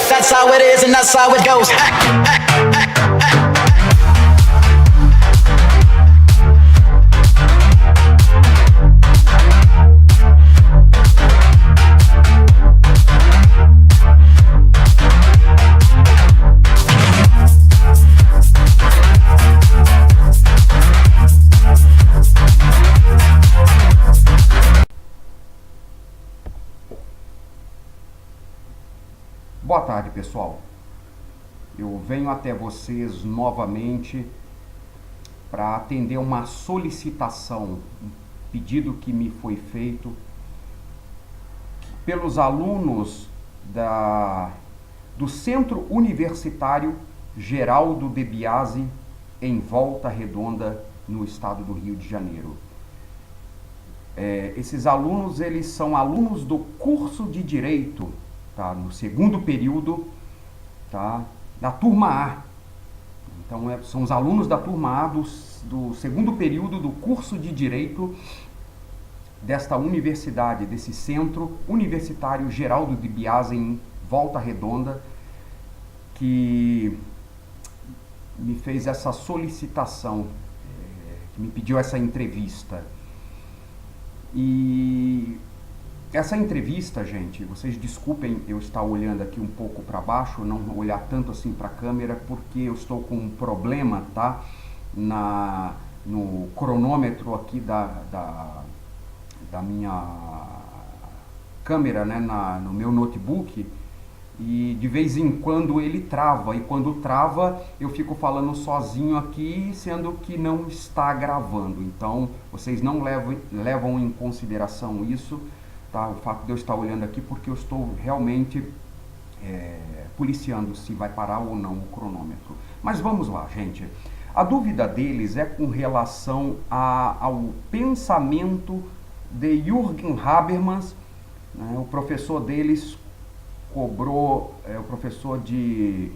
That's how it is and that's how it goes. Boa tarde, pessoal. Eu venho até vocês novamente para atender uma solicitação, um pedido que me foi feito pelos alunos do Centro Universitário Geraldo de Biasi, em Volta Redonda, no estado do Rio de Janeiro. Esses alunos, eles são alunos do curso de Direito, tá, no segundo período, tá, da turma A. Então, são os alunos da turma A do segundo período do curso de Direito desta universidade, desse Centro Universitário Geraldo de Biasi, em Volta Redonda, que me fez essa solicitação, que me pediu essa entrevista. E essa entrevista, gente, vocês desculpem eu estar olhando aqui um pouco para baixo, não olhar tanto assim para a câmera, porque eu estou com um problema, tá? No cronômetro aqui da minha câmera, né? No meu notebook, e de vez em quando ele trava, e quando trava eu fico falando sozinho aqui, sendo que não está gravando. Então, vocês não levam em consideração isso, tá? O fato de eu estar olhando aqui, porque eu estou realmente policiando se vai parar ou não o cronômetro. Mas vamos lá, gente. A dúvida deles é com relação ao pensamento de Jürgen Habermas, né? O professor deles cobrou, o professor de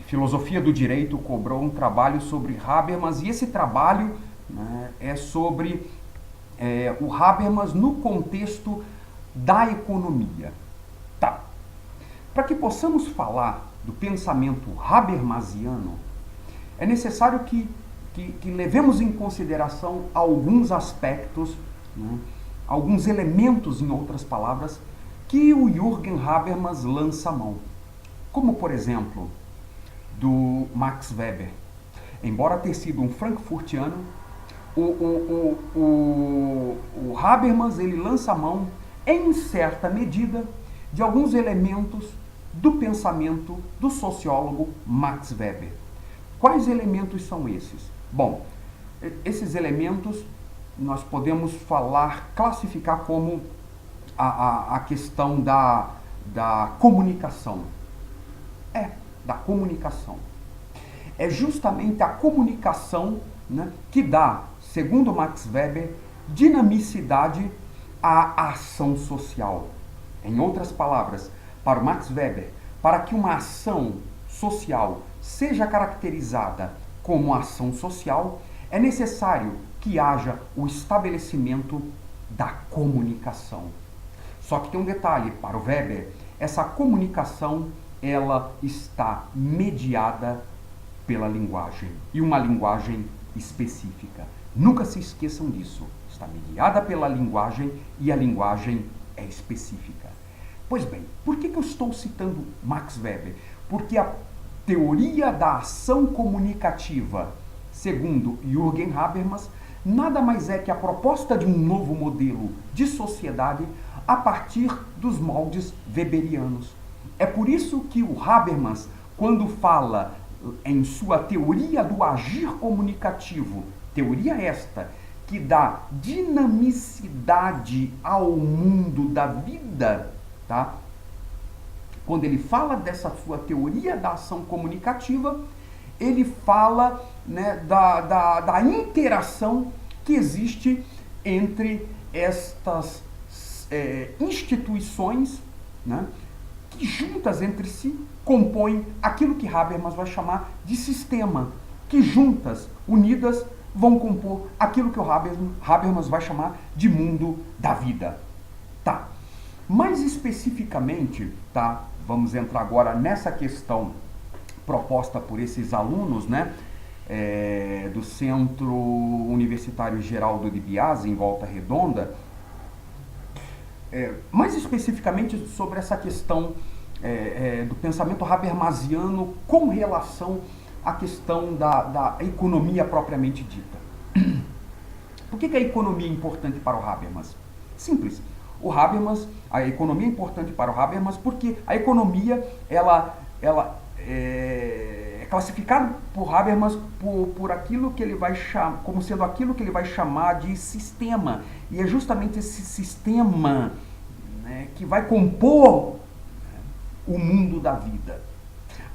filosofia do direito cobrou um trabalho sobre Habermas, e esse trabalho, né, é sobre o Habermas no contexto da economia. Tá. Para que possamos falar do pensamento habermasiano, é necessário que levemos em consideração alguns aspectos, né, alguns elementos, em outras palavras, que o Jürgen Habermas lança a mão. Como, por exemplo, do Max Weber. Embora ter sido um frankfurtiano, o Habermas, ele lança a mão, em certa medida, de alguns elementos do pensamento do sociólogo Max Weber. Quais elementos são esses? Bom, esses elementos nós podemos classificar como a questão da comunicação. Da comunicação. É justamente a comunicação, né, que dá, segundo Max Weber, dinamicidade à ação social. Em outras palavras, para Max Weber, para que uma ação social seja caracterizada como ação social, é necessário que haja o estabelecimento da comunicação. Só que tem um detalhe, para o Weber, essa comunicação, ela está mediada pela linguagem, e uma linguagem específica. Nunca se esqueçam disso. Está mediada pela linguagem, e a linguagem é específica. Pois bem, por que eu estou citando Max Weber? Porque a teoria da ação comunicativa, segundo Jürgen Habermas, nada mais é que a proposta de um novo modelo de sociedade a partir dos moldes weberianos. É por isso que o Habermas, quando fala em sua teoria do agir comunicativo, teoria esta que dá dinamicidade ao mundo da vida, tá? Quando ele fala dessa sua teoria da ação comunicativa, ele fala, né, da interação que existe entre estas instituições, né, que juntas entre si compõem aquilo que Habermas vai chamar de sistema, que juntas, unidas, vão compor aquilo que o Habermas vai chamar de mundo da vida. Tá. Mais especificamente, tá, vamos entrar agora nessa questão proposta por esses alunos, né, do Centro Universitário Geraldo de Biase, em Volta Redonda, mais especificamente sobre essa questão do pensamento habermasiano com relação à questão da economia propriamente dita. Por que a economia é importante para o Habermas? Simples. A economia é importante para o Habermas porque a economia ela é classificada por Habermas por aquilo que ele vai chamar, como sendo aquilo que ele vai chamar de sistema. E é justamente esse sistema, né, que vai compor o mundo da vida.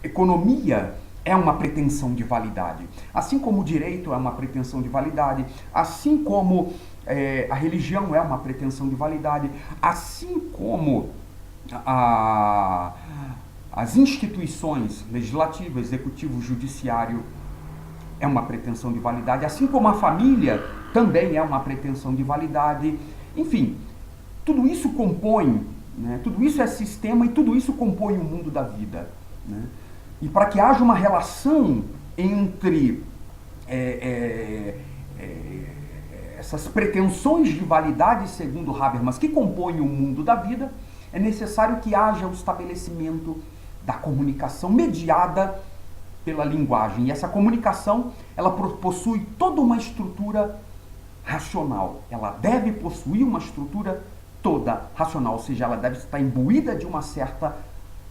Economia é uma pretensão de validade. Assim como o direito é uma pretensão de validade, assim como a religião é uma pretensão de validade, assim como as instituições legislativo, executivo, judiciário é uma pretensão de validade, assim como a família também é uma pretensão de validade. Enfim, tudo isso compõe, né, tudo isso é sistema e tudo isso compõe o mundo da vida, né? E para que haja uma relação entre essas pretensões de validade, segundo Habermas, que compõem o mundo da vida, é necessário que haja o estabelecimento da comunicação mediada pela linguagem. E essa comunicação, ela possui toda uma estrutura racional. Ela deve possuir uma estrutura toda racional, ou seja, ela deve estar imbuída de uma certa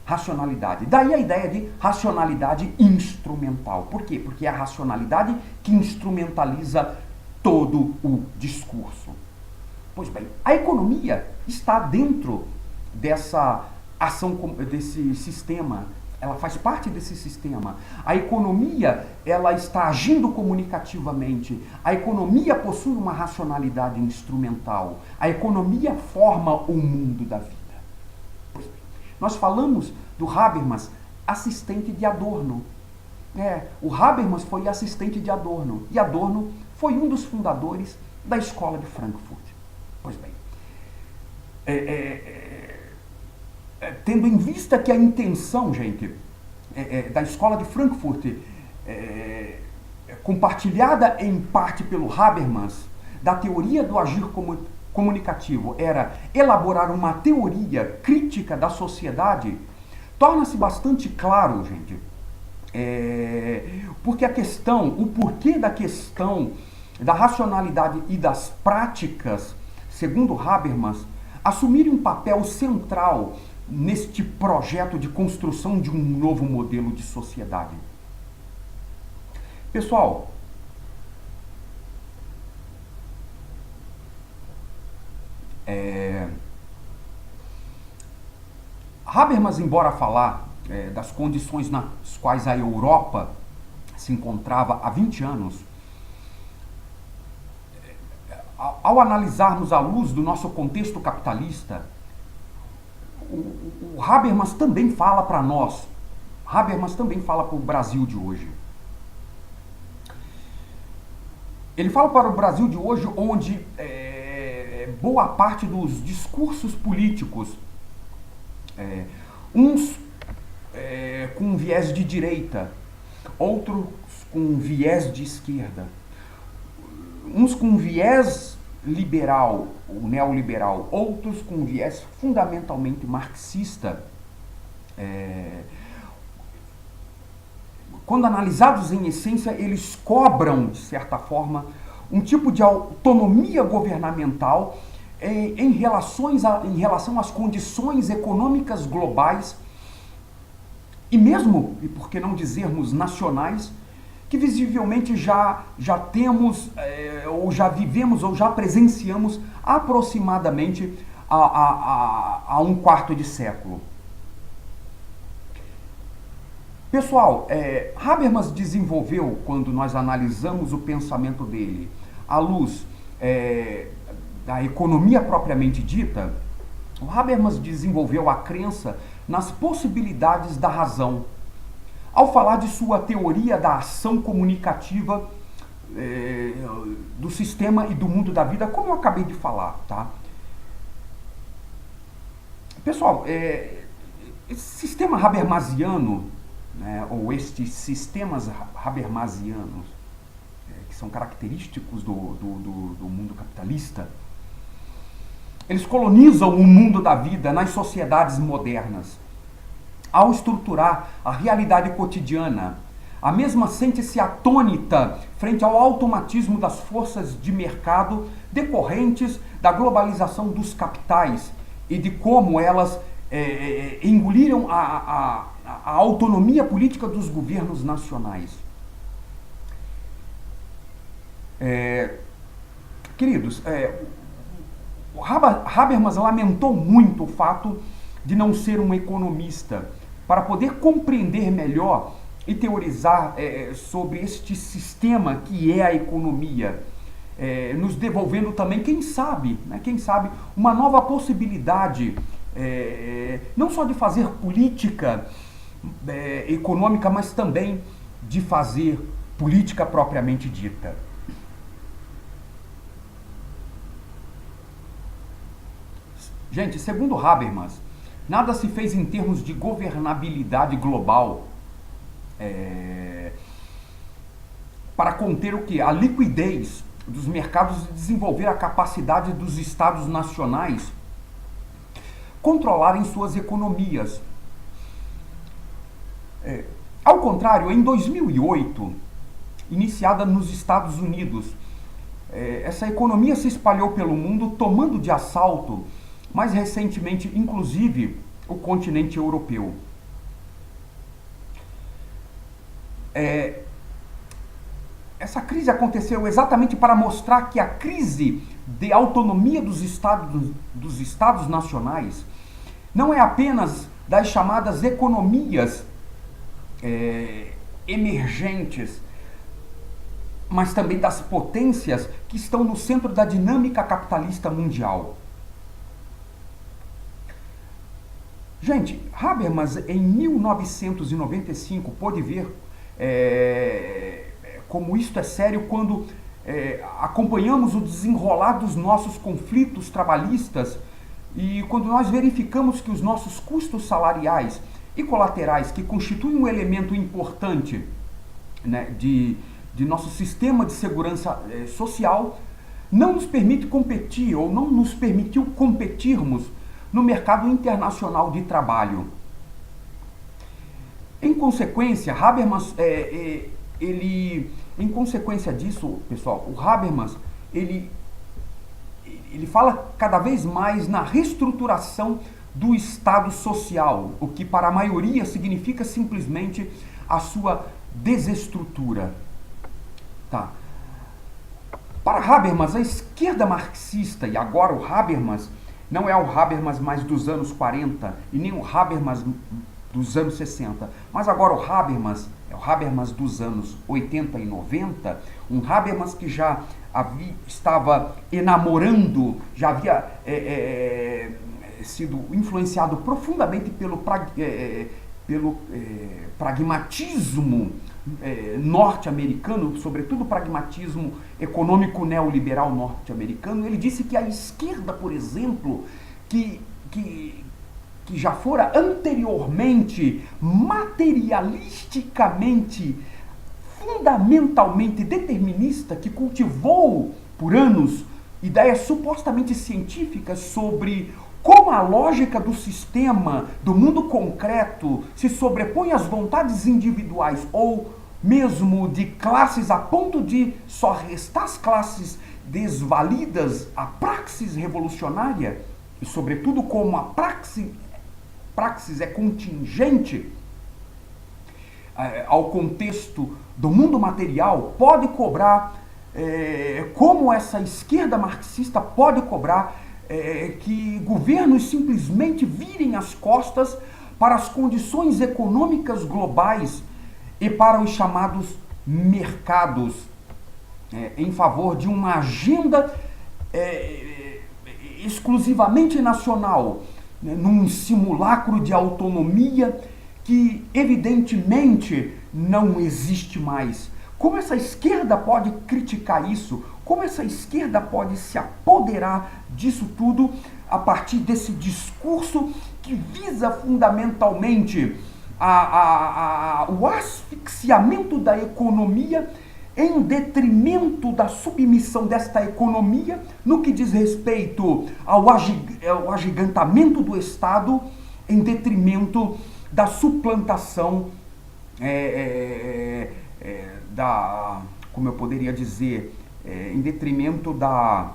racionalidade. Daí a ideia de racionalidade instrumental. Por quê? Porque é a racionalidade que instrumentaliza todo o discurso. Pois bem, a economia está dentro dessa ação, desse sistema. Ela faz parte desse sistema. A economia, ela está agindo comunicativamente. A economia possui uma racionalidade instrumental. A economia forma o mundo da vida. Pois bem, nós falamos do Habermas, assistente de Adorno. O Habermas foi assistente de Adorno. E Adorno foi um dos fundadores da Escola de Frankfurt. Pois bem, tendo em vista que a intenção, gente, da Escola de Frankfurt, compartilhada em parte pelo Habermas, da teoria do agir comunicativo, era elaborar uma teoria crítica da sociedade, torna-se bastante claro, gente, porque o porquê da questão da racionalidade e das práticas, segundo Habermas, assumirem um papel central neste projeto de construção de um novo modelo de sociedade. Pessoal, Habermas, embora falar das condições nas quais a Europa se encontrava há 20 anos, ao analisarmos à luz do nosso contexto capitalista, o Habermas também fala para nós, Habermas também fala para o Brasil de hoje. Ele fala para o Brasil de hoje, onde boa parte dos discursos políticos, uns com viés de direita, outros com viés de esquerda, uns com viés liberal, o neoliberal, outros com viés fundamentalmente marxista, quando analisados em essência, eles cobram, de certa forma, um tipo de autonomia governamental em relação às condições econômicas globais e mesmo, e por que não dizermos nacionais, que visivelmente já temos, ou já vivemos, ou já presenciamos aproximadamente há um quarto de século. Pessoal, Habermas desenvolveu, quando nós analisamos o pensamento dele, à luz da economia propriamente dita, o Habermas desenvolveu a crença nas possibilidades da razão. Ao falar de sua teoria da ação comunicativa do sistema e do mundo da vida, como eu acabei de falar, tá? Pessoal, esse sistema habermasiano, né, ou estes sistemas habermasianos, que são característicos do mundo capitalista, eles colonizam o mundo da vida nas sociedades modernas. Ao estruturar a realidade cotidiana, a mesma sente-se atônita frente ao automatismo das forças de mercado decorrentes da globalização dos capitais e de como elas engoliram a autonomia política dos governos nacionais. Queridos, o Habermas lamentou muito o fato de não ser um economista, para poder compreender melhor e teorizar sobre este sistema que é a economia, nos devolvendo também, quem sabe, uma nova possibilidade, não só de fazer política econômica, mas também de fazer política propriamente dita. Gente, segundo Habermas, nada se fez em termos de governabilidade global para conter o que? A liquidez dos mercados e desenvolver a capacidade dos estados nacionais controlarem suas economias. Ao contrário, em 2008, iniciada nos Estados Unidos, essa economia se espalhou pelo mundo, tomando de assalto, mais recentemente, inclusive, o continente europeu. Essa crise aconteceu exatamente para mostrar que a crise de autonomia dos estados nacionais não é apenas das chamadas economias emergentes, mas também das potências que estão no centro da dinâmica capitalista mundial. Gente, Habermas, em 1995, pôde ver como isto é sério quando acompanhamos o desenrolar dos nossos conflitos trabalhistas e quando nós verificamos que os nossos custos salariais e colaterais, que constituem um elemento importante, né, de nosso sistema de segurança social, não nos permite competir ou não nos permitiu competirmos no mercado internacional de trabalho. Em consequência, Habermas, em consequência disso, pessoal, o Habermas, ele fala cada vez mais na reestruturação do Estado social, o que para a maioria significa simplesmente a sua desestrutura. Tá. Para Habermas, a esquerda marxista, e agora o Habermas, não é o Habermas mais dos anos 40 e nem o Habermas dos anos 60, mas agora o Habermas é o Habermas dos anos 80 e 90, um Habermas que já estava enamorando, já havia sido influenciado profundamente pelo pragmatismo norte-americano, sobretudo o pragmatismo econômico neoliberal norte-americano. Ele disse que a esquerda, por exemplo, que já fora anteriormente materialisticamente, fundamentalmente determinista, que cultivou por anos ideias supostamente científicas sobre como a lógica do sistema, do mundo concreto, se sobrepõe às vontades individuais ou mesmo de classes a ponto de só restar as classes desvalidas à praxis revolucionária, e sobretudo como a praxis é contingente ao contexto do mundo material, pode cobrar, como essa esquerda marxista pode cobrar que governos simplesmente virem as costas para as condições econômicas globais e para os chamados mercados, em favor de uma agenda exclusivamente nacional, num simulacro de autonomia que evidentemente não existe mais. Como essa esquerda pode criticar isso? Como essa esquerda pode se apoderar disso tudo a partir desse discurso que visa fundamentalmente o asfixiamento da economia em detrimento da submissão desta economia no que diz respeito ao agigantamento do Estado, em detrimento da suplantação como eu poderia dizer, em detrimento da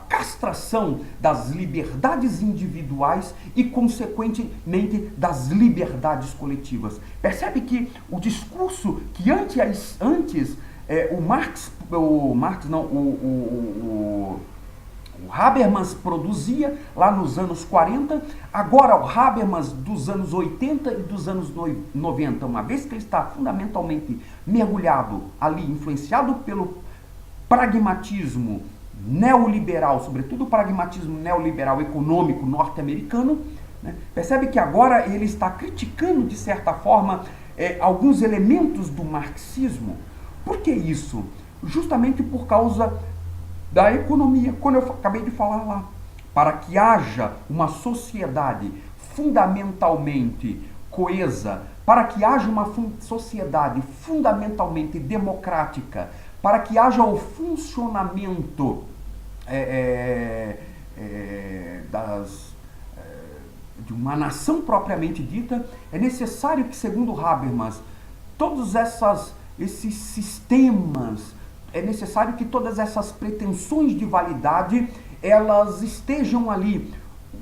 castração das liberdades individuais e, consequentemente, das liberdades coletivas. Percebe que o discurso que antes o Habermas produzia lá nos anos 40, agora o Habermas dos anos 80 e dos anos 90, uma vez que ele está fundamentalmente mergulhado ali, influenciado pelo pragmatismo neoliberal, sobretudo o pragmatismo neoliberal econômico norte-americano, né? Percebe que agora ele está criticando, de certa forma, alguns elementos do marxismo. Por que isso? Justamente por causa da economia, quando eu acabei de falar lá, para que haja uma sociedade fundamentalmente coesa, para que haja uma sociedade fundamentalmente democrática, para que haja o funcionamento de uma nação propriamente dita, é necessário que, segundo Habermas, todos esses sistemas, é necessário que todas essas pretensões de validade, elas estejam ali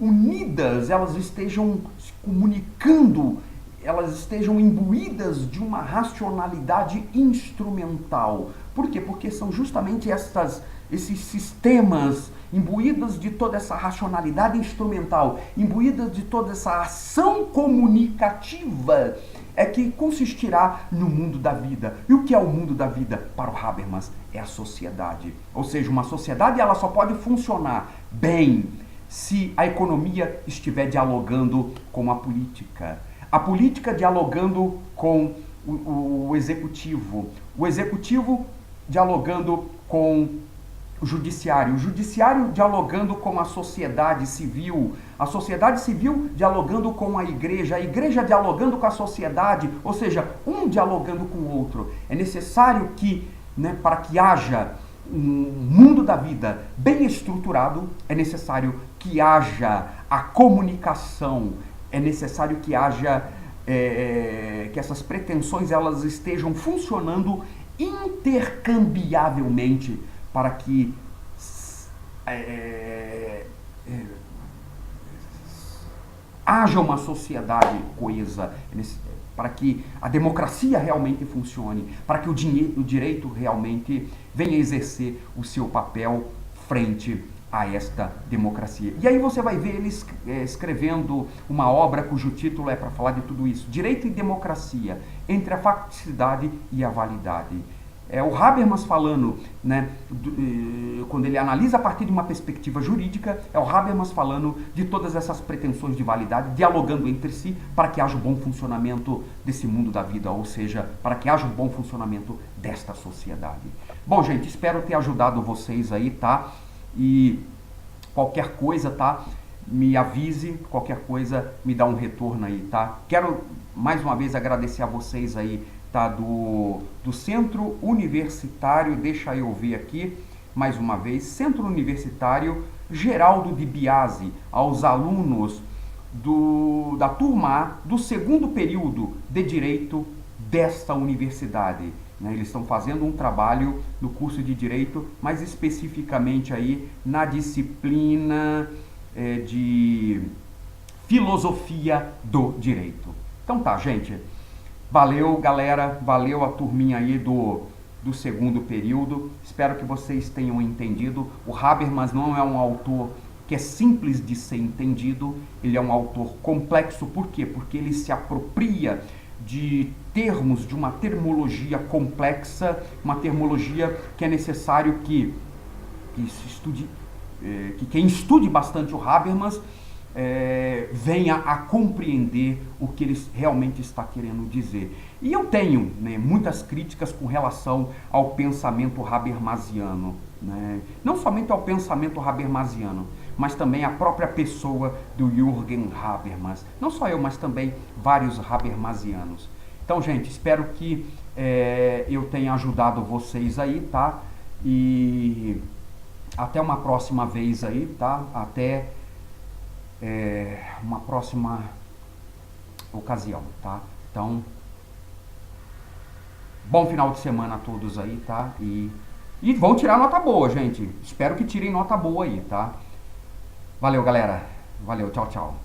unidas, elas estejam se comunicando, elas estejam imbuídas de uma racionalidade instrumental. Por quê? Porque são justamente esses sistemas imbuídos de toda essa racionalidade instrumental, imbuídas de toda essa ação comunicativa, é que consistirá no mundo da vida. E o que é o mundo da vida para o Habermas? É a sociedade. Ou seja, uma sociedade ela só pode funcionar bem se a economia estiver dialogando com a política dialogando com o executivo dialogando com o judiciário dialogando com a sociedade civil dialogando com a igreja dialogando com a sociedade, ou seja, um dialogando com o outro. É necessário que, para que haja um mundo da vida bem estruturado, é necessário que haja a comunicação, é necessário que haja que essas pretensões elas estejam funcionando intercambiavelmente para que haja uma sociedade coesa, para que a democracia realmente funcione, para que o direito realmente venha exercer o seu papel frente a esta democracia. E aí você vai ver ele escrevendo uma obra cujo título é para falar de tudo isso: Direito e Democracia, entre a facticidade e a validade. O Habermas falando, quando ele analisa a partir de uma perspectiva jurídica, é o Habermas falando de todas essas pretensões de validade, dialogando entre si para que haja um bom funcionamento desse mundo da vida, ou seja, para que haja um bom funcionamento desta sociedade. Bom, gente, espero ter ajudado vocês aí, tá? E qualquer coisa, tá? Me avise, qualquer coisa me dá um retorno aí, tá? Quero mais uma vez agradecer a vocês aí, tá? Do Centro Universitário, deixa eu ver aqui, mais uma vez, Centro Universitário Geraldo de Biasi, aos alunos da turma A do segundo período de Direito desta universidade. Eles estão fazendo um trabalho no curso de Direito, mais especificamente aí na disciplina de Filosofia do Direito. Então tá, gente. Valeu, galera. Valeu a turminha aí do segundo período. Espero que vocês tenham entendido. O Habermas não é um autor que é simples de ser entendido. Ele é um autor complexo. Por quê? Porque ele se apropria de termos, de uma termologia complexa, uma termologia que é necessário que se estude, que quem estude bastante o Habermas venha a compreender o que ele realmente está querendo dizer. E eu tenho muitas críticas com relação ao pensamento habermasiano, não somente ao pensamento habermasiano, mas também à própria pessoa do Jürgen Habermas. Não só eu, mas também vários habermasianos. Então, gente, espero que eu tenha ajudado vocês aí, tá? E até uma próxima vez aí, tá? Até uma próxima ocasião, tá? Então, bom final de semana a todos aí, tá? E vão tirar nota boa, gente. Espero que tirem nota boa aí, tá? Valeu, galera. Valeu, tchau, tchau.